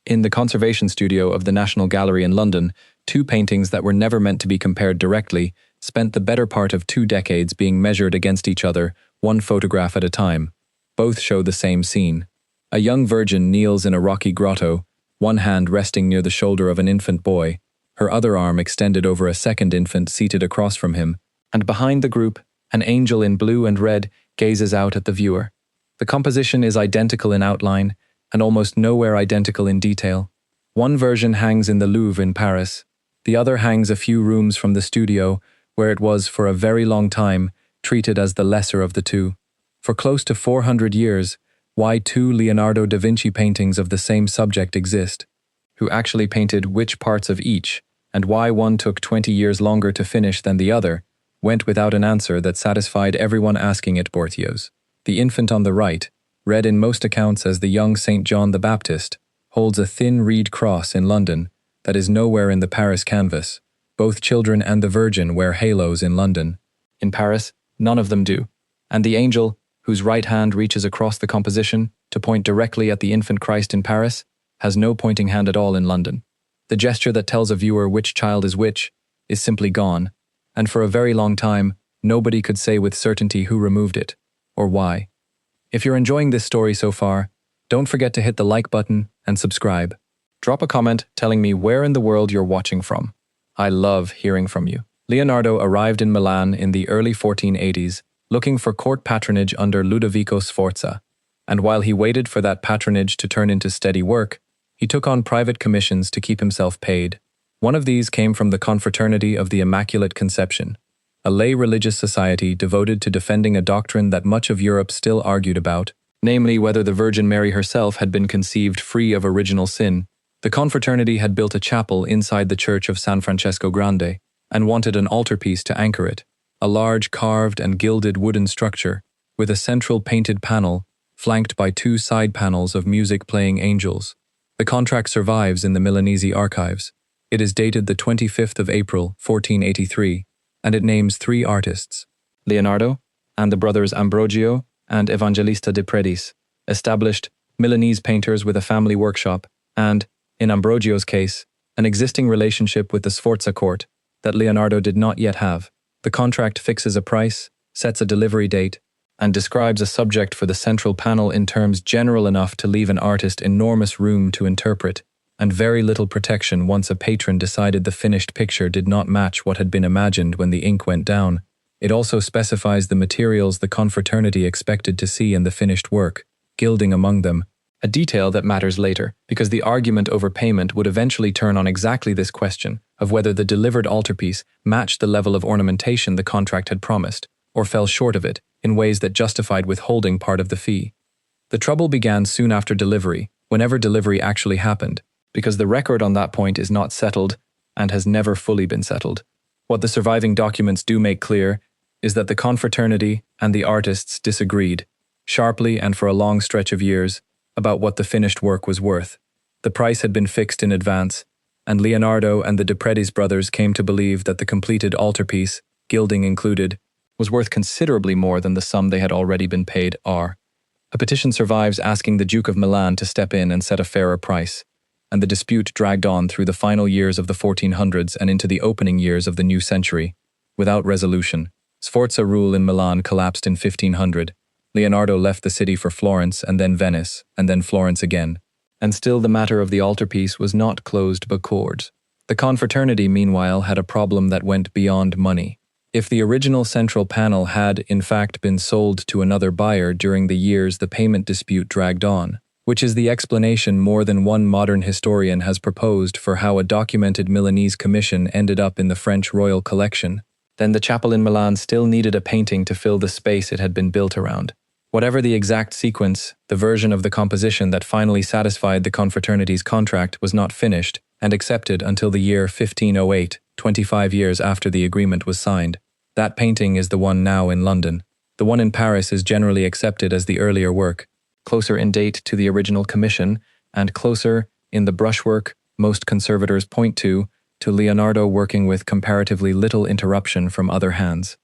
In the conservation studio of the National Gallery in London, two paintings that were never meant to be compared directly spent the better part of 2 decades being measured against each other, one photograph at a time. Both show the same scene. A young virgin kneels in a rocky grotto, one hand resting near the shoulder of an infant boy, her other arm extended over a second infant seated across from him, and behind the group, an angel in blue and red gazes out at the viewer. The composition is identical in outline, and almost nowhere identical in detail. One version hangs in the Louvre in Paris. The other hangs a few rooms from the studio, where it was for a very long time treated as the lesser of the two. For close to 400 years, why two Leonardo da Vinci paintings of the same subject exist? Who actually painted which parts of each, and why one took 20 years longer to finish than the other, went without an answer that satisfied everyone asking it. Borthios. The infant on the right, read in most accounts as the young St. John the Baptist, holds a thin reed cross in London that is nowhere in the Paris canvas. Both children and the Virgin wear halos in London. In Paris, none of them do. And the angel, whose right hand reaches across the composition to point directly at the infant Christ in Paris, has no pointing hand at all in London. The gesture that tells a viewer which child is which is simply gone, and for a very long time, nobody could say with certainty who removed it, or why. If you're enjoying this story so far, don't forget to hit the like button and subscribe. Drop a comment telling me where in the world you're watching from. I love hearing from you. Leonardo arrived in Milan in the early 1480s, looking for court patronage under Ludovico Sforza, and while he waited for that patronage to turn into steady work, he took on private commissions to keep himself paid. One of these came from the Confraternity of the Immaculate Conception, a lay religious society devoted to defending a doctrine that much of Europe still argued about, namely whether the Virgin Mary herself had been conceived free of original sin. The confraternity had built a chapel inside the church of San Francesco Grande and wanted an altarpiece to anchor it, a large carved and gilded wooden structure with a central painted panel flanked by 2 side panels of music-playing angels. The contract survives in the Milanese archives. It is dated the 25th of April, 1483, and it names 3 artists, Leonardo and the brothers Ambrogio and Evangelista de Predis, established Milanese painters with a family workshop and, in Ambrogio's case, an existing relationship with the Sforza court that Leonardo did not yet have. The contract fixes a price, sets a delivery date, and describes a subject for the central panel in terms general enough to leave an artist enormous room to interpret, and very little protection once a patron decided the finished picture did not match what had been imagined when the ink went down. It also specifies the materials the confraternity expected to see in the finished work, gilding among them, a detail that matters later, because the argument over payment would eventually turn on exactly this question of whether the delivered altarpiece matched the level of ornamentation the contract had promised, or fell short of it in ways that justified withholding part of the fee. The trouble began soon after delivery, whenever delivery actually happened, because the record on that point is not settled and has never fully been settled. What the surviving documents do make clear is that the confraternity and the artists disagreed, sharply and for a long stretch of years, about what the finished work was worth. The price had been fixed in advance, and Leonardo and the de Predis brothers came to believe that the completed altarpiece, gilding included, was worth considerably more than the sum they had already been paid. A petition survives asking the Duke of Milan to step in and set a fairer price, and the dispute dragged on through the final years of the 1400s and into the opening years of the new century, without resolution. Sforza rule in Milan collapsed in 1500. Leonardo left the city for Florence and then Venice, and then Florence again. And still the matter of the altarpiece was not closed b'cords. The confraternity, meanwhile, had a problem that went beyond money. If the original central panel had, in fact, been sold to another buyer during the years the payment dispute dragged on, which is the explanation more than one modern historian has proposed for how a documented Milanese commission ended up in the French royal collection, then the chapel in Milan still needed a painting to fill the space it had been built around. Whatever the exact sequence, the version of the composition that finally satisfied the confraternity's contract was not finished and accepted until the year 1508, 25 years after the agreement was signed. That painting is the one now in London. The one in Paris is generally accepted as the earlier work, closer in date to the original commission, and closer, in the brushwork most conservators point to Leonardo working with comparatively little interruption from other hands.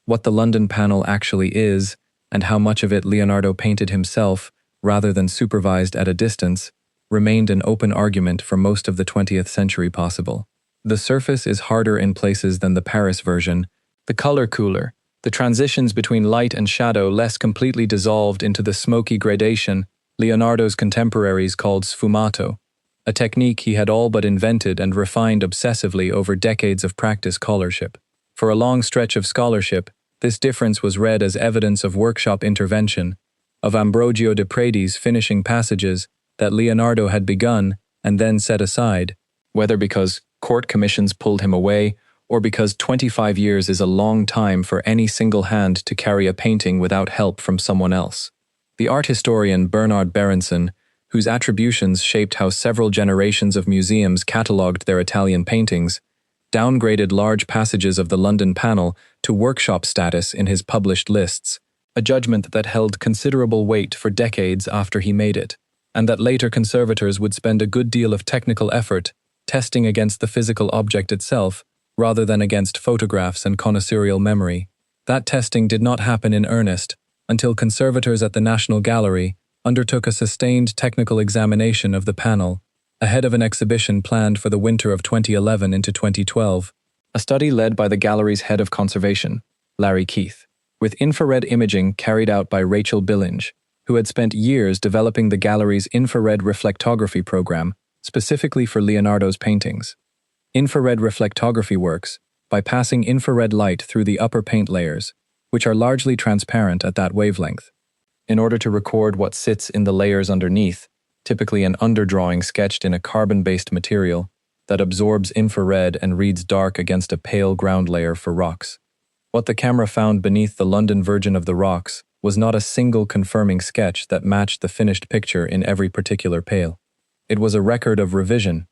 What the London panel actually is, and how much of it Leonardo painted himself, rather than supervised at a distance, remained an open argument for most of the 20th century possible. The surface is harder in places than the Paris version, the color cooler, the transitions between light and shadow less completely dissolved into the smoky gradation Leonardo's contemporaries called sfumato, a technique he had all but invented and refined obsessively over decades of practice scholarship. For a long stretch of scholarship, this difference was read as evidence of workshop intervention, of Ambrogio de Predi's finishing passages that Leonardo had begun and then set aside, whether because court commissions pulled him away or because 25 years is a long time for any single hand to carry a painting without help from someone else. The art historian Bernard Berenson, whose attributions shaped how several generations of museums catalogued their Italian paintings, downgraded large passages of the London panel to workshop status in his published lists, a judgment that held considerable weight for decades after he made it, and that later conservators would spend a good deal of technical effort testing against the physical object itself rather than against photographs and connoisseurial memory. That testing did not happen in earnest until conservators at the National Gallery undertook a sustained technical examination of the panel ahead of an exhibition planned for the winter of 2011 into 2012, a study led by the gallery's head of conservation, Larry Keith, with infrared imaging carried out by Rachel Billinge, who had spent years developing the gallery's infrared reflectography program specifically for Leonardo's paintings. Infrared reflectography works by passing infrared light through the upper paint layers, which are largely transparent at that wavelength, in order to record what sits in the layers underneath, typically an underdrawing sketched in a carbon-based material that absorbs infrared and reads dark against a pale ground layer for rocks. What the camera found beneath the London Virgin of the Rocks was not a single confirming sketch that matched the finished picture in every particular pale. It was a record of revision.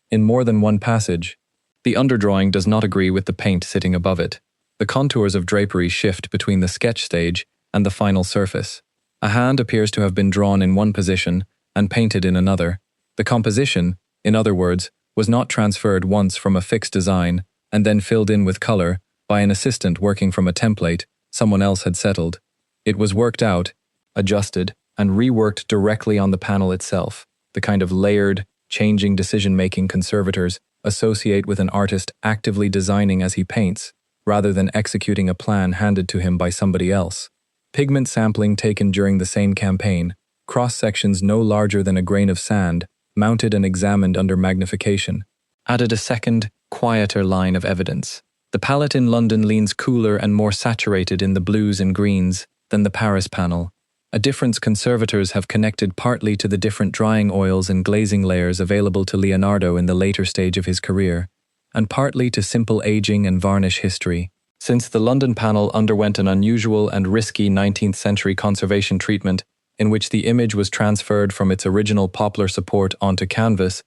In more than one passage, the underdrawing does not agree with the paint sitting above it. The contours of drapery shift between the sketch stage and the final surface. A hand appears to have been drawn in one position and painted in another. The composition, in other words, was not transferred once from a fixed design and then filled in with color by an assistant working from a template someone else had settled. It was worked out, adjusted, and reworked directly on the panel itself, the kind of layered, changing decision-making conservators associate with an artist actively designing as he paints, rather than executing a plan handed to him by somebody else. Pigment sampling taken during the same campaign, cross-sections no larger than a grain of sand, mounted and examined under magnification, added a second, quieter line of evidence. The palette in London leans cooler and more saturated in the blues and greens than the Paris panel, a difference conservators have connected partly to the different drying oils and glazing layers available to Leonardo in the later stage of his career, and partly to simple aging and varnish history. Since the London panel underwent an unusual and risky 19th century conservation treatment in which the image was transferred from its original poplar support onto canvas,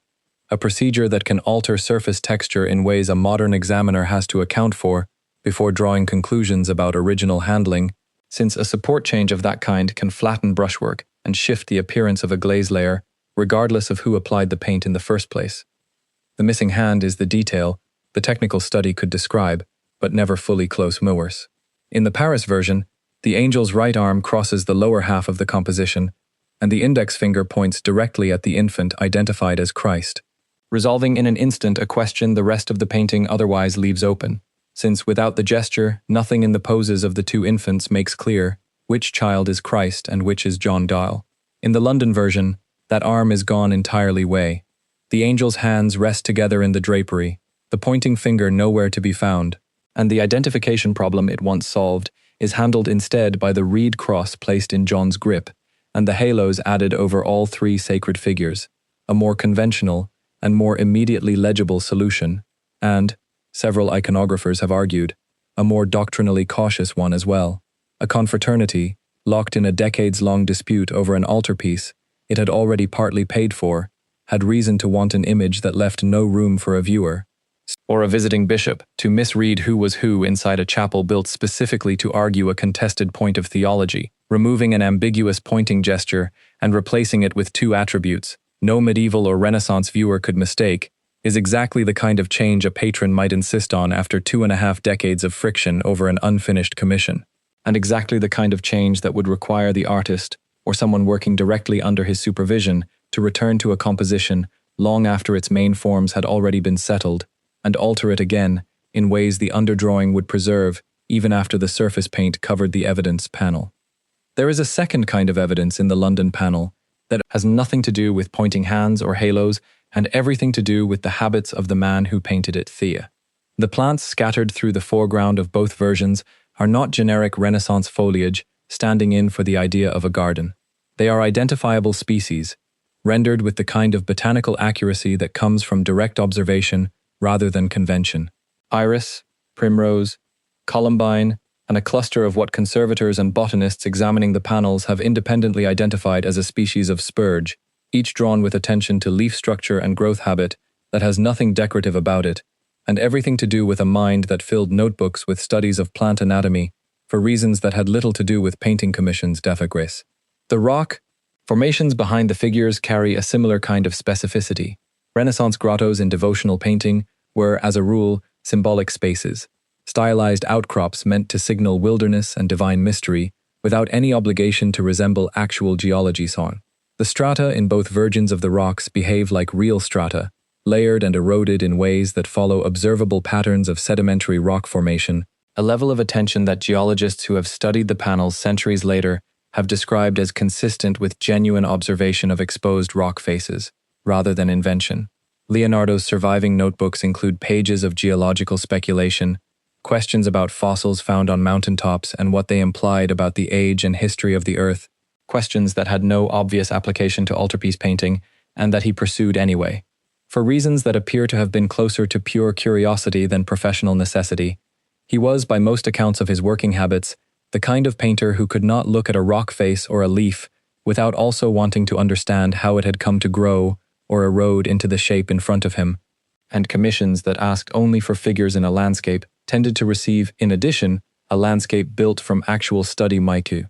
a procedure that can alter surface texture in ways a modern examiner has to account for before drawing conclusions about original handling, since a support change of that kind can flatten brushwork and shift the appearance of a glaze layer, regardless of who applied the paint in the first place. The missing hand is the detail the technical study could describe, but never fully close mowers. In the Paris version, the angel's right arm crosses the lower half of the composition, and the index finger points directly at the infant identified as Christ, resolving in an instant a question the rest of the painting otherwise leaves open, since without the gesture, nothing in the poses of the two infants makes clear which child is Christ and which is John Dial. In the London version, that arm is gone entirely away. The angel's hands rest together in the drapery, the pointing finger nowhere to be found, and the identification problem it once solved is handled instead by the reed cross placed in John's grip, and the halos added over all three sacred figures, a more conventional and more immediately legible solution, and, several iconographers have argued, a more doctrinally cautious one as well. A confraternity, locked in a decades-long dispute over an altarpiece it had already partly paid for, had reason to want an image that left no room for a viewer, or a visiting bishop to misread who was who inside a chapel built specifically to argue a contested point of theology, removing an ambiguous pointing gesture and replacing it with two attributes no medieval or Renaissance viewer could mistake, is exactly the kind of change a patron might insist on after 2.5 decades of friction over an unfinished commission, and exactly the kind of change that would require the artist, or someone working directly under his supervision, to return to a composition long after its main forms had already been settled, and alter it again in ways the underdrawing would preserve even after the surface paint covered the evidence panel. There is a second kind of evidence in the London panel that has nothing to do with pointing hands or halos and everything to do with the habits of the man who painted it, Thea. The plants scattered through the foreground of both versions are not generic Renaissance foliage standing in for the idea of a garden. They are identifiable species, rendered with the kind of botanical accuracy that comes from direct observation rather than convention. Iris, primrose, columbine, and a cluster of what conservators and botanists examining the panels have independently identified as a species of spurge, each drawn with attention to leaf structure and growth habit that has nothing decorative about it, and everything to do with a mind that filled notebooks with studies of plant anatomy for reasons that had little to do with painting commissions d'Aphagris. The rock formations behind the figures carry a similar kind of specificity. Renaissance grottos in devotional painting were, as a rule, symbolic spaces, stylized outcrops meant to signal wilderness and divine mystery without any obligation to resemble actual geology song. The strata in both versions of the rocks behave like real strata, layered and eroded in ways that follow observable patterns of sedimentary rock formation, a level of attention that geologists who have studied the panels centuries later have described as consistent with genuine observation of exposed rock faces, rather than invention. Leonardo's surviving notebooks include pages of geological speculation, questions about fossils found on mountaintops and what they implied about the age and history of the Earth, questions that had no obvious application to altarpiece painting and that he pursued anyway. For reasons that appear to have been closer to pure curiosity than professional necessity, he was, by most accounts of his working habits, the kind of painter who could not look at a rock face or a leaf without also wanting to understand how it had come to grow or erode into the shape in front of him, and commissions that asked only for figures in a landscape tended to receive, in addition, a landscape built from actual study maiku.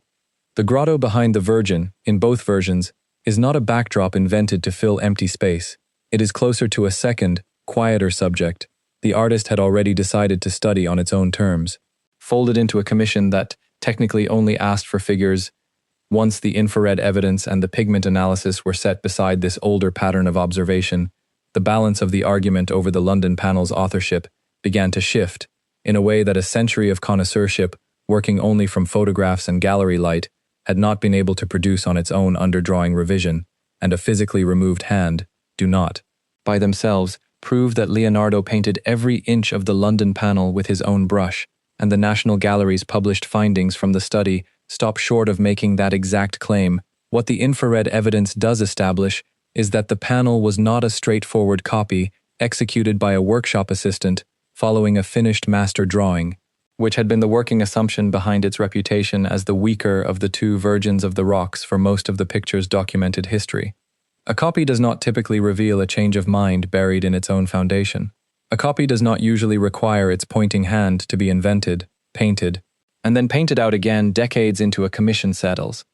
The grotto behind the Virgin, in both versions, is not a backdrop invented to fill empty space. It is closer to a second, quieter subject the artist had already decided to study on its own terms, folded into a commission that technically only asked for figures once the infrared evidence and the pigment analysis were set beside this older pattern of observation. The balance of the argument over the London panel's authorship began to shift in a way that a century of connoisseurship, working only from photographs and gallery light, had not been able to produce on its own underdrawing revision, and a physically removed hand do not, by themselves, prove that Leonardo painted every inch of the London panel with his own brush, and the National Gallery's published findings from the study stop short of making that exact claim. What the infrared evidence does establish is that the panel was not a straightforward copy executed by a workshop assistant following a finished master drawing, which had been the working assumption behind its reputation as the weaker of the two versions of the rocks for most of the picture's documented history. A copy does not typically reveal a change of mind buried in its own foundation. A copy does not usually require its pointing hand to be invented, painted, and then painted out again decades into a commission settles.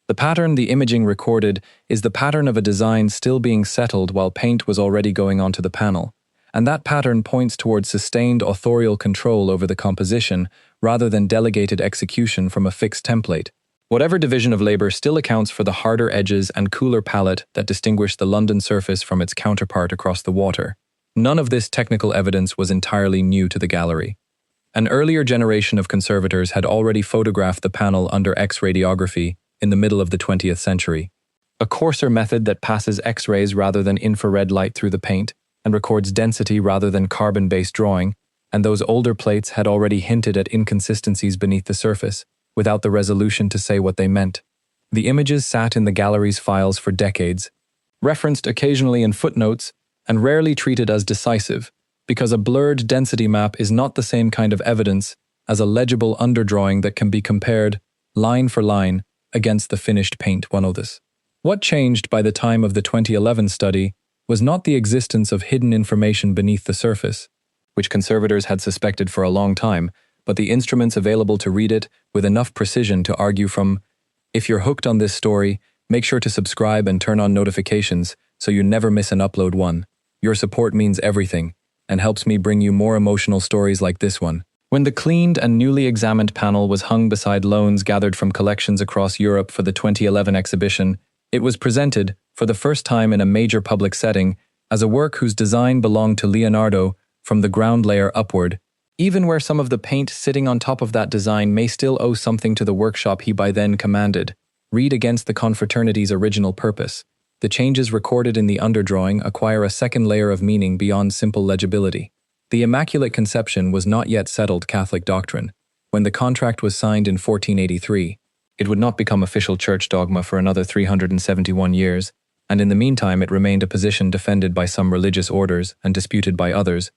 The pattern the imaging recorded is the pattern of a design still being settled while paint was already going onto the panel, and that pattern points towards sustained authorial control over the composition rather than delegated execution from a fixed template. Whatever division of labor still accounts for the harder edges and cooler palette that distinguish the London surface from its counterpart across the water. None of this technical evidence was entirely new to the gallery. An earlier generation of conservators had already photographed the panel under X-radiography in the middle of the 20th century, a coarser method that passes X-rays rather than infrared light through the paint and records density rather than carbon-based drawing, and those older plates had already hinted at inconsistencies beneath the surface, without the resolution to say what they meant. The images sat in the gallery's files for decades, referenced occasionally in footnotes, and rarely treated as decisive, because a blurred density map is not the same kind of evidence as a legible underdrawing that can be compared, line for line, against the finished paint. One of this. What changed by the time of the 2011 study was not the existence of hidden information beneath the surface, which conservators had suspected for a long time, but the instruments available to read it with enough precision to argue from, if you're hooked on this story, make sure to subscribe and turn on notifications so you never miss an upload one. Your support means everything and helps me bring you more emotional stories like this one. When the cleaned and newly examined panel was hung beside loans gathered from collections across Europe for the 2011 exhibition, It was presented, for the first time in a major public setting, as a work whose design belonged to Leonardo from the ground layer upward, even where some of the paint sitting on top of that design may still owe something to the workshop he by then commanded. Read against the confraternity's original purpose. The changes recorded in the underdrawing acquire a second layer of meaning beyond simple legibility. The Immaculate Conception was not yet settled Catholic doctrine. When the contract was signed in 1483, it would not become official church dogma for another 371 years, and in the meantime it remained a position defended by some religious orders and disputed by others.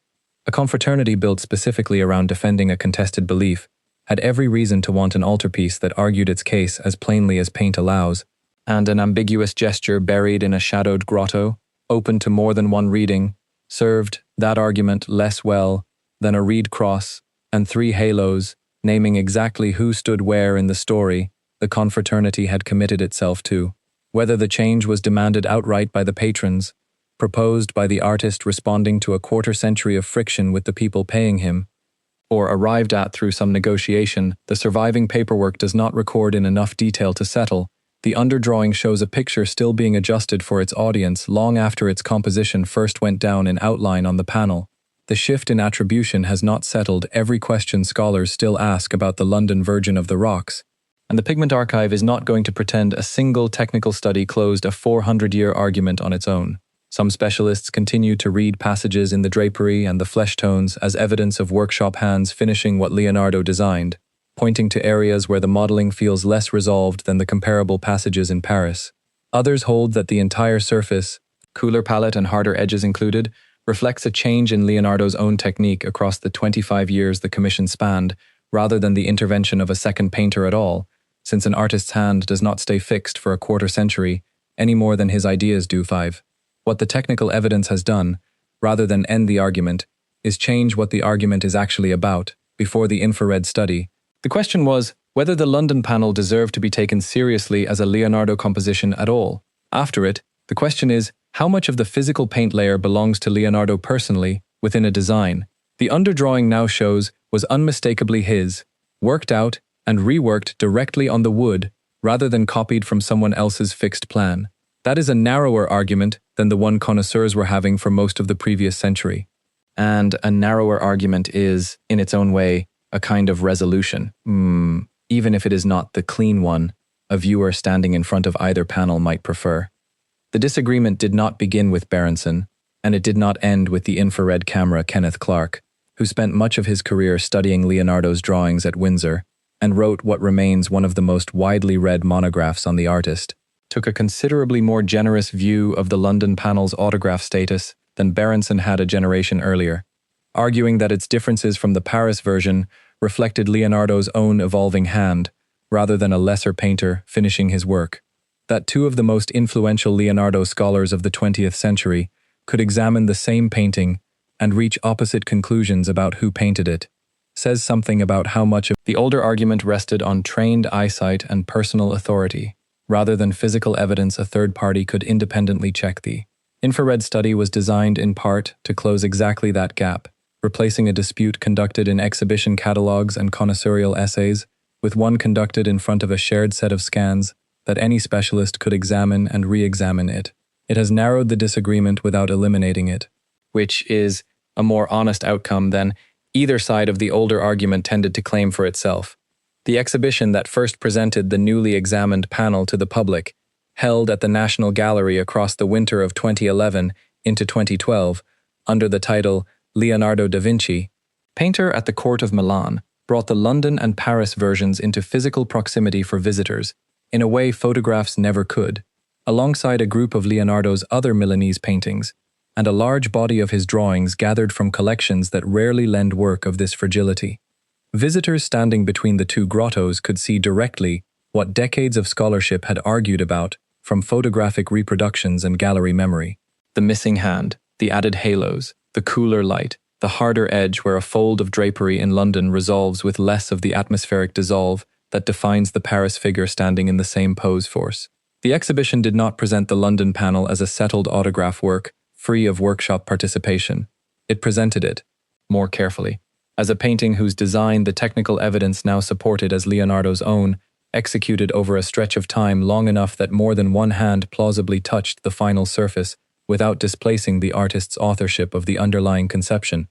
A confraternity built specifically around defending a contested belief had every reason to want an altarpiece that argued its case as plainly as paint allows, and an ambiguous gesture buried in a shadowed grotto, open to more than one reading, served that argument less well than a reed cross and 3 halos, naming exactly who stood where in the story the confraternity had committed itself to. Whether the change was demanded outright by the patrons, proposed by the artist responding to a quarter-century of friction with the people paying him, or arrived at through some negotiation, the surviving paperwork does not record in enough detail to settle. The underdrawing shows a picture still being adjusted for its audience long after its composition first went down in outline on the panel. The shift in attribution has not settled every question scholars still ask about the London Virgin of the Rocks, and the Pigment Archive is not going to pretend a single technical study closed a 400-year argument on its own. Some specialists continue to read passages in the drapery and the flesh tones as evidence of workshop hands finishing what Leonardo designed, pointing to areas where the modeling feels less resolved than the comparable passages in Paris. Others hold that the entire surface, cooler palette and harder edges included, reflects a change in Leonardo's own technique across the 25 years the commission spanned, rather than the intervention of a second painter at all, since an artist's hand does not stay fixed for a quarter century, any more than his ideas do 5. What the technical evidence has done, rather than end the argument, is change what the argument is actually about. Before the infrared study, the question was whether the London panel deserved to be taken seriously as a Leonardo composition at all. After it, the question is how much of the physical paint layer belongs to Leonardo personally within a design. The underdrawing now shows was unmistakably his, worked out and reworked directly on the wood rather than copied from someone else's fixed plan. That is a narrower argument than the one connoisseurs were having for most of the previous century. And a narrower argument is, in its own way, a kind of resolution. Even if it is not the clean one a viewer standing in front of either panel might prefer. The disagreement did not begin with Berenson, and it did not end with the infrared camera Kenneth Clark, who spent much of his career studying Leonardo's drawings at Windsor and wrote what remains one of the most widely read monographs on the artist, took a considerably more generous view of the London panel's autograph status than Berenson had a generation earlier, arguing that its differences from the Paris version reflected Leonardo's own evolving hand, rather than a lesser painter finishing his work. That 2 of the most influential Leonardo scholars of the 20th century could examine the same painting and reach opposite conclusions about who painted it, says something about how much of the older argument rested on trained eyesight and personal authority, rather than physical evidence a third party could independently check. The infrared study was designed in part to close exactly that gap, replacing a dispute conducted in exhibition catalogues and connoisseurial essays with one conducted in front of a shared set of scans that any specialist could examine and re-examine it. It has narrowed the disagreement without eliminating it, which is a more honest outcome than either side of the older argument tended to claim for itself. The exhibition that first presented the newly examined panel to the public, held at the National Gallery across the winter of 2011 into 2012, under the title Leonardo da Vinci, painter at the court of Milan, brought the London and Paris versions into physical proximity for visitors, in a way photographs never could, alongside a group of Leonardo's other Milanese paintings, and a large body of his drawings gathered from collections that rarely lend work of this fragility. Visitors standing between the 2 grottos could see directly what decades of scholarship had argued about from photographic reproductions and gallery memory. The missing hand, the added halos, the cooler light, the harder edge where a fold of drapery in London resolves with less of the atmospheric dissolve that defines the Paris figure standing in the same pose force. The exhibition did not present the London panel as a settled autograph work, free of workshop participation. It presented it, more carefully, as a painting whose design the technical evidence now supported as Leonardo's own, executed over a stretch of time long enough that more than one hand plausibly touched the final surface without displacing the artist's authorship of the underlying conception.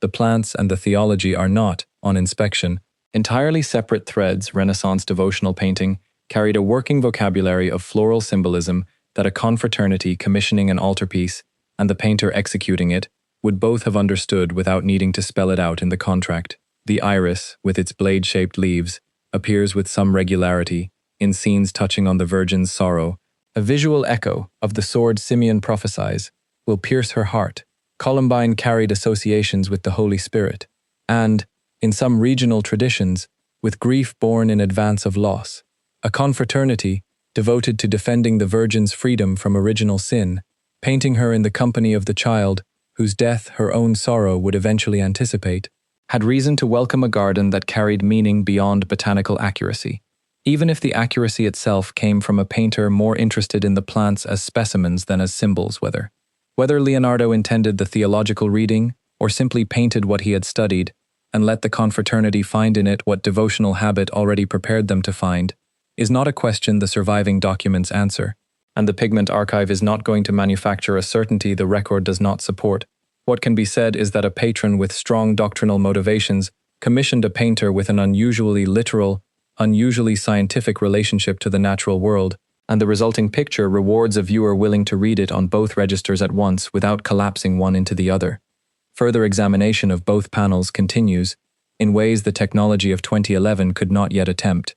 The plants and the theology are not, on inspection, entirely separate threads. Renaissance devotional painting carried a working vocabulary of floral symbolism that a confraternity commissioning an altarpiece and the painter executing it would both have understood without needing to spell it out in the contract. The iris, with its blade-shaped leaves, appears with some regularity in scenes touching on the Virgin's sorrow. A visual echo of the sword Simeon prophesies will pierce her heart. Columbine carried associations with the Holy Spirit, and, in some regional traditions, with grief born in advance of loss. A confraternity devoted to defending the Virgin's freedom from original sin, painting her in the company of the child, whose death her own sorrow would eventually anticipate, had reason to welcome a garden that carried meaning beyond botanical accuracy, even if the accuracy itself came from a painter more interested in the plants as specimens than as symbols. Whether Leonardo intended the theological reading or simply painted what he had studied and let the confraternity find in it what devotional habit already prepared them to find, is not a question the surviving documents answer, and the Pigment Archive is not going to manufacture a certainty the record does not support. What can be said is that a patron with strong doctrinal motivations commissioned a painter with an unusually literal, unusually scientific relationship to the natural world, and the resulting picture rewards a viewer willing to read it on both registers at once without collapsing one into the other. Further examination of both panels continues, in ways the technology of 2011 could not yet attempt.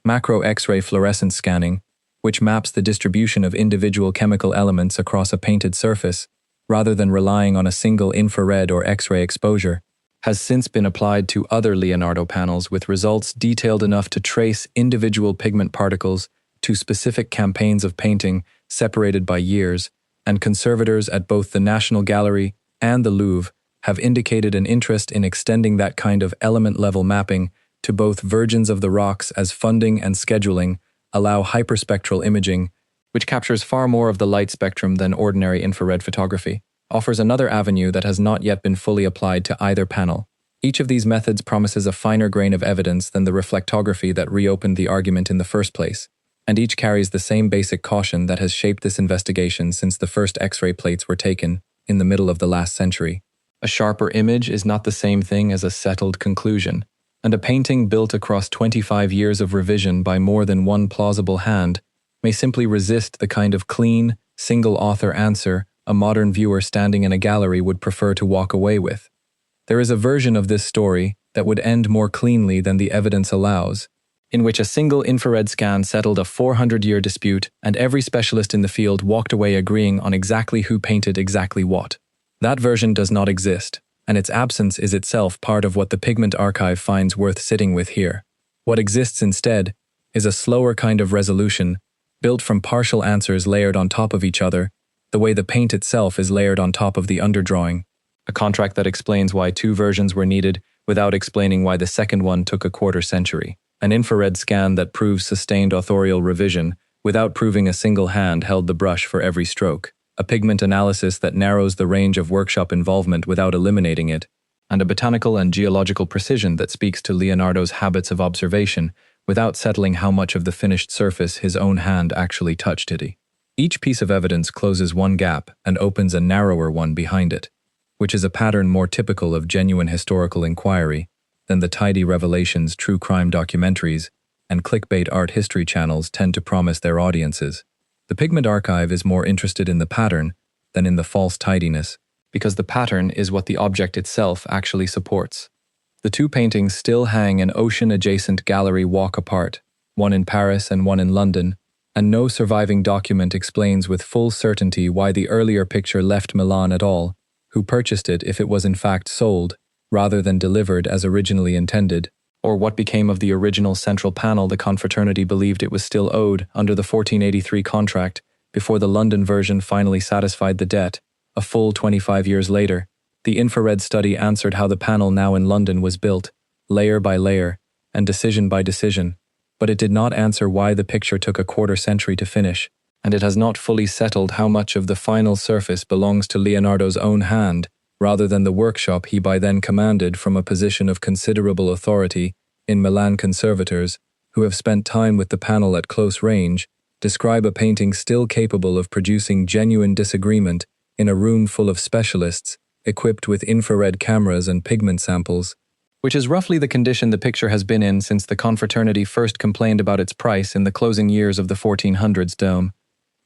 Macro X-ray fluorescence scanning, which maps the distribution of individual chemical elements across a painted surface, rather than relying on a single infrared or X-ray exposure, has since been applied to other Leonardo panels with results detailed enough to trace individual pigment particles to specific campaigns of painting separated by years, and conservators at both the National Gallery and the Louvre have indicated an interest in extending that kind of element-level mapping to both Virgins of the Rocks as funding and scheduling allow hyperspectral imaging, which captures far more of the light spectrum than ordinary infrared photography, offers another avenue that has not yet been fully applied to either panel. Each of these methods promises a finer grain of evidence than the reflectography that reopened the argument in the first place, and each carries the same basic caution that has shaped this investigation since the first X-ray plates were taken in the middle of the last century. A sharper image is not the same thing as a settled conclusion, and a painting built across 25 years of revision by more than one plausible hand may simply resist the kind of clean, single-author answer a modern viewer standing in a gallery would prefer to walk away with. There is a version of this story that would end more cleanly than the evidence allows, in which a single infrared scan settled a 400-year dispute and every specialist in the field walked away agreeing on exactly who painted exactly what. That version does not exist, and its absence is itself part of what the Pigment Archive finds worth sitting with here. What exists instead is a slower kind of resolution, built from partial answers layered on top of each other, the way the paint itself is layered on top of the underdrawing, a contract that explains why two versions were needed without explaining why the second one took a quarter century, an infrared scan that proves sustained authorial revision without proving a single hand held the brush for every stroke, a pigment analysis that narrows the range of workshop involvement without eliminating it, and a botanical and geological precision that speaks to Leonardo's habits of observation without settling how much of the finished surface his own hand actually touched it. Each piece of evidence closes one gap and opens a narrower one behind it, which is a pattern more typical of genuine historical inquiry than the tidy revelations true crime documentaries and clickbait art history channels tend to promise their audiences. The Pigment Archive is more interested in the pattern than in the false tidiness, because the pattern is what the object itself actually supports. The two paintings still hang an ocean-adjacent gallery walk apart, one in Paris and one in London, and no surviving document explains with full certainty why the earlier picture left Milan at all, who purchased it if it was in fact sold, rather than delivered as originally intended, or what became of the original central panel the confraternity believed it was still owed under the 1483 contract before the London version finally satisfied the debt, a full 25 years later. The infrared study answered how the panel now in London was built, layer by layer, and decision by decision, but it did not answer why the picture took a quarter century to finish, and it has not fully settled how much of the final surface belongs to Leonardo's own hand, rather than the workshop he by then commanded from a position of considerable authority in Milan conservators who have spent time with the panel at close range, describe a painting still capable of producing genuine disagreement in a room full of specialists equipped with infrared cameras and pigment samples, which is roughly the condition the picture has been in since the confraternity first complained about its price in the closing years of the 1400s dome.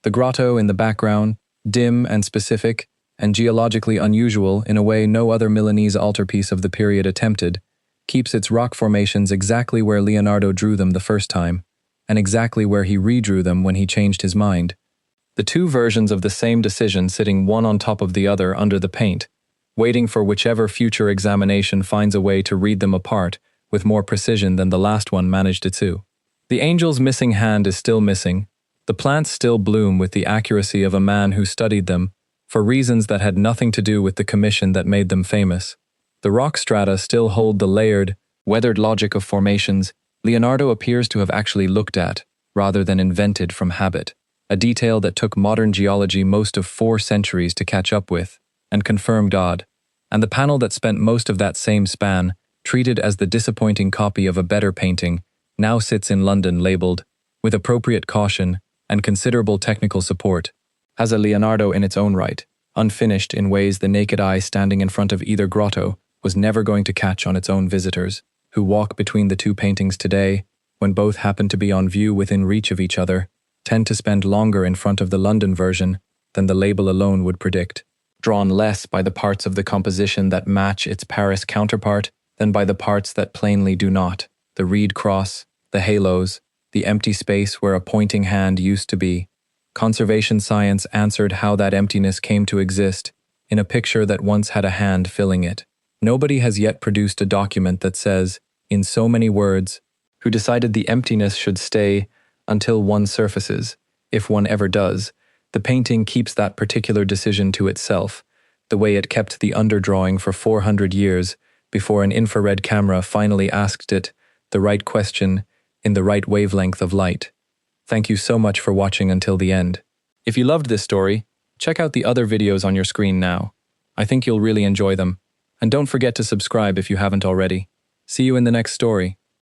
The grotto in the background, dim and specific, and geologically unusual in a way no other Milanese altarpiece of the period attempted, keeps its rock formations exactly where Leonardo drew them the first time, and exactly where he redrew them when he changed his mind. The two versions of the same decision sitting one on top of the other under the paint, waiting for whichever future examination finds a way to read them apart with more precision than the last one managed to do. The angel's missing hand is still missing. The plants still bloom with the accuracy of a man who studied them for reasons that had nothing to do with the commission that made them famous. The rock strata still hold the layered, weathered logic of formations Leonardo appears to have actually looked at, rather than invented from habit, a detail that took modern geology most of 4 centuries to catch up with and confirm God, and the panel that spent most of that same span, treated as the disappointing copy of a better painting, now sits in London labeled, with appropriate caution and considerable technical support, as a Leonardo in its own right, unfinished in ways the naked eye standing in front of either grotto was never going to catch on its own visitors, who walk between the two paintings today, when both happen to be on view within reach of each other, tend to spend longer in front of the London version than the label alone would predict, drawn less by the parts of the composition that match its Paris counterpart than by the parts that plainly do not, the reed cross, the halos, the empty space where a pointing hand used to be. Conservation science answered how that emptiness came to exist in a picture that once had a hand filling it. Nobody has yet produced a document that says, in so many words, who decided the emptiness should stay until one surfaces, if one ever does. The painting keeps that particular decision to itself, the way it kept the underdrawing for 400 years before an infrared camera finally asked it the right question in the right wavelength of light. Thank you so much for watching until the end. If you loved this story, check out the other videos on your screen now. I think you'll really enjoy them. And don't forget to subscribe if you haven't already. See you in the next story.